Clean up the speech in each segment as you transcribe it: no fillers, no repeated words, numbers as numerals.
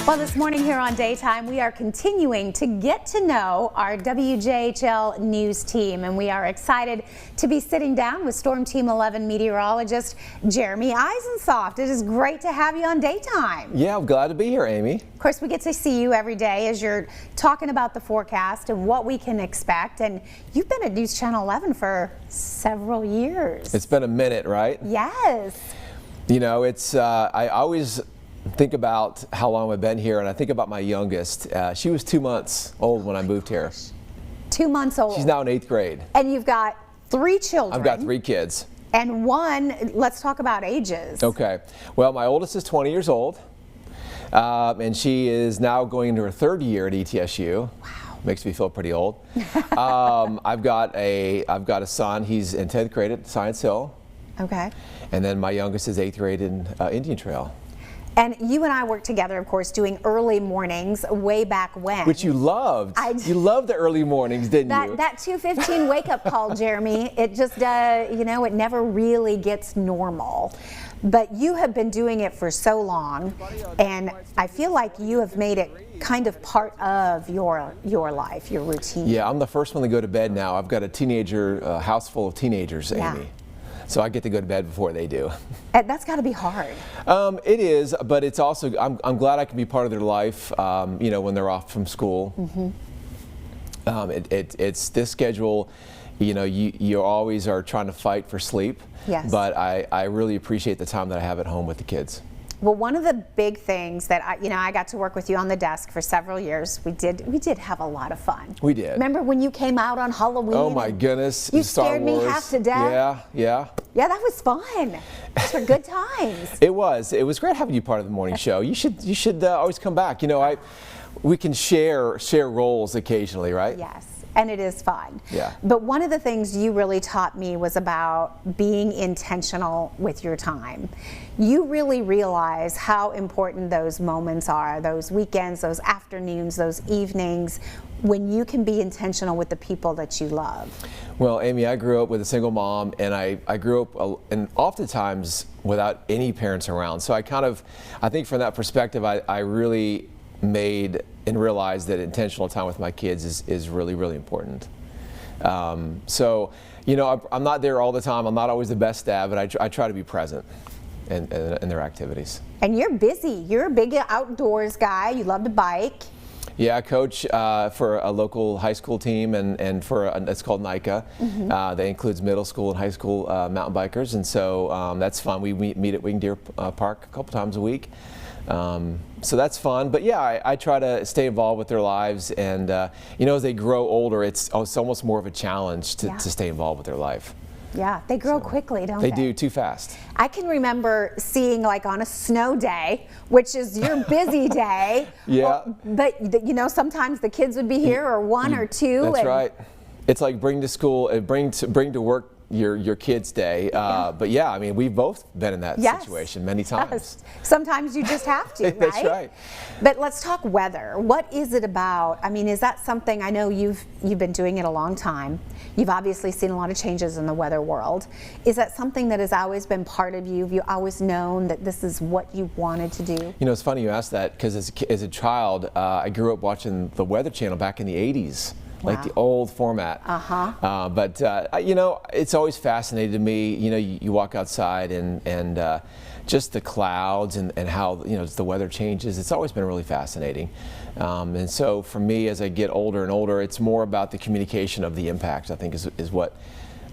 Well, this morning here on Daytime, we are continuing to get to know our WJHL news team, and we are excited to be sitting down with Storm Team 11 meteorologist Jeremy Eisenzopf. It is great to have you on Daytime. Yeah, I'm glad to be here, Amy. Of course, we get to see you every day as you're talking about the forecast and what we can expect, and you've been at News Channel 11 for several years. It's been a minute, right? Yes. You know, it's I always think about how long I've been here, and I think about my youngest. She was 2 months old when I moved here. 2 months old. She's now in 8th grade. And you've got 3 children. I've got 3 kids. And one, let's talk about ages. Okay. Well, my oldest is 20 years old, and she is now going into her 3rd year at ETSU. Wow. Makes me feel pretty old. I've got a son. He's in 10th grade at Science Hill. Okay. And then my youngest is 8th grade in Indian Trail. And you and I worked together, of course, doing early mornings way back when. Which you loved. You loved the early mornings, didn't you? That 2:15 wake-up call, Jeremy, it just, you know, it never really gets normal. But you have been doing it for so long, and I feel like you have made it kind of part of your life, your routine. Yeah, I'm the first one to go to bed now. I've got a teenager, house full of teenagers, Amy. So I get to go to bed before they do. That's got to be hard. It is, but it's also, I'm glad I can be part of their life, you know, when they're off from school. Mm-hmm. It's this schedule, you know, you always are trying to fight for sleep. Yes. But I really appreciate the time that I have at home with the kids. Well, one of the big things that I got to work with you on the desk for several years. We did have a lot of fun. We did. Remember when you came out on Halloween? Oh my goodness! You scared me half to death. Yeah, yeah. Yeah, that was fun. Those were good times. It was. It was great having you part of the morning show. You should always come back. You know, we can share roles occasionally, right? Yes. And it is fun. Yeah. But one of the things you really taught me was about being intentional with your time. You really realize how important those moments are, those weekends, those afternoons, those evenings, when you can be intentional with the people that you love. Well, Amy, I grew up with a single mom, and I grew up and oftentimes without any parents around. So I think from that perspective, I really made and realized that intentional time with my kids is really, really important. So, you know, I'm not there all the time. I'm not always the best dad, but I try to be present in their activities. And you're busy. You're a big outdoors guy. You love to bike. Yeah, I coach for a local high school team, and for it's called NICA. Mm-hmm. That includes middle school and high school mountain bikers, and so that's fun. We meet at Wing Deer Park a couple times a week. So that's fun, but yeah, I try to stay involved with their lives, and you know, as they grow older, it's almost more of a challenge to stay involved with their life. Yeah, they grow quickly, don't they? They do, too fast. I can remember seeing, like, on a snow day, which is your busy day. Yeah. But you know, sometimes the kids would be here, or one or two. That's right. It's like bring to work your kids' day, but yeah, I mean, we've both been in that situation many times. Yes. Sometimes you just have to, right? That's right. But let's talk weather. What is it about? I mean, is that something? I know you've been doing it a long time. You've obviously seen a lot of changes in the weather world. Is that something that has always been part of you? Have you always known that this is what you wanted to do? You know, it's funny you asked that, because as a child, I grew up watching the Weather Channel back in the 80s. Like the old format. But you know, it's always fascinated me. You know, you walk outside and just the clouds and how, you know, the weather changes. It's always been really fascinating. And so for me, as I get older and older, it's more about the communication of the impact, I think, is what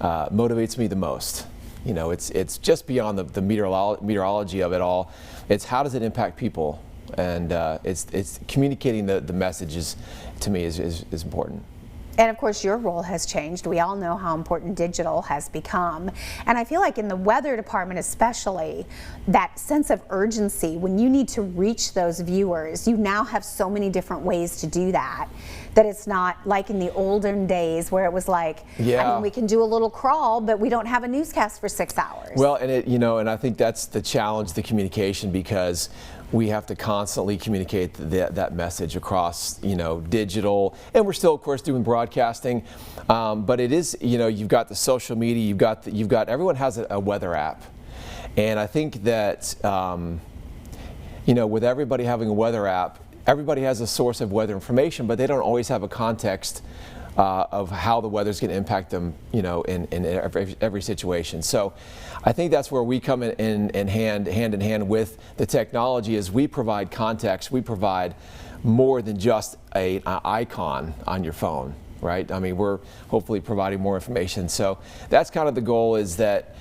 motivates me the most. You know, it's just beyond the meteorology of it all. It's how does it impact people, and it's communicating the messages, to me, is important. And of course, your role has changed. We all know how important digital has become. And I feel like in the weather department especially, that sense of urgency, when you need to reach those viewers, you now have so many different ways to do that, that it's not like in the olden days where it was like, I mean, we can do a little crawl, but we don't have a newscast for 6 hours. Well, and you know, and I think that's the challenge, the communication, because we have to constantly communicate that message across, you know, digital, and we're still, of course, doing broadcasting. But it is, you know, you've got the social media, you've got everyone has a weather app, and I think that you know, with everybody having a weather app, everybody has a source of weather information, but they don't always have a context of how the weather's going to impact them, you know, in every situation. So I think that's where we come in hand in hand with the technology, is we provide context, we provide more than just an icon on your phone, right? I mean, we're hopefully providing more information. So that's kind of the goal, is that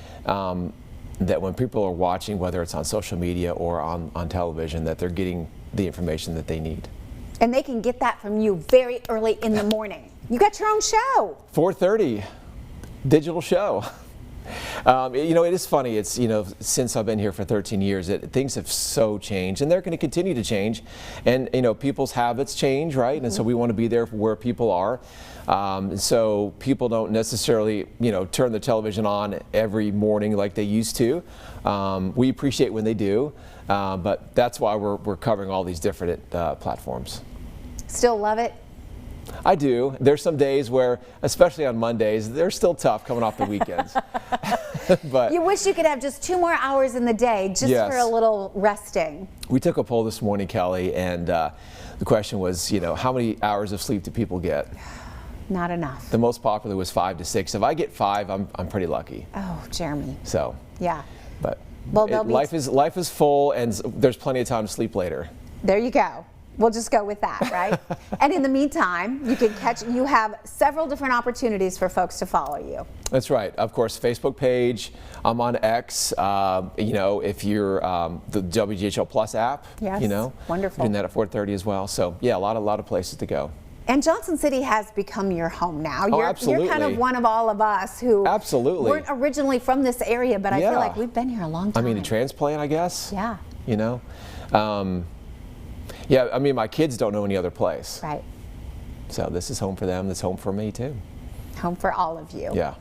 that when people are watching, whether it's on social media or on television, that they're getting the information that they need. And they can get that from you very early in the morning. You got your own show. 4:30, digital show. You know, it is funny. It's, you know, since I've been here for 13 years, things have so changed, and they're going to continue to change. And, you know, people's habits change, right? And so we want to be there for where people are. So people don't necessarily, you know, turn the television on every morning like they used to. We appreciate when they do, but that's why we're covering all these different platforms. Still love it? I do. There's some days where, especially on Mondays, they're still tough coming off the weekends. But you wish you could have just 2 more hours in the day just yes, for a little resting. We took a poll this morning, Kelly, and the question was, you know, how many hours of sleep do people get? Not enough. The most popular was 5 to 6. If I get 5, I'm pretty lucky. Oh, Jeremy. So yeah. But well, life is full, and there's plenty of time to sleep later. There you go. We'll just go with that, right? And in the meantime, you have several different opportunities for folks to follow you. That's right. Of course, Facebook page. I'm on X. You know, if you're the WJHL Plus app, yes, you know, wonderful. Doing that at 4:30 as well. So yeah, a lot of places to go. And Johnson City has become your home now. Oh, absolutely. You're kind of one of all of us who absolutely weren't originally from this area, but I feel like we've been here a long time. I mean, a transplant, I guess. Yeah. You know. Yeah, I mean, my kids don't know any other place. Right. So this is home for them. This home for me, too. Home for all of you. Yeah.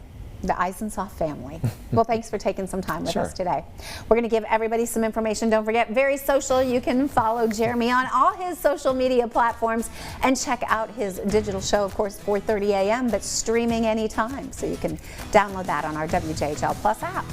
The Eisenzopf family. Well, thanks for taking some time with Sure. us today. We're going to give everybody some information. Don't forget, very social. You can follow Jeremy on all his social media platforms and check out his digital show, of course, 4:30 a.m., but streaming anytime. So you can download that on our WJHL Plus app.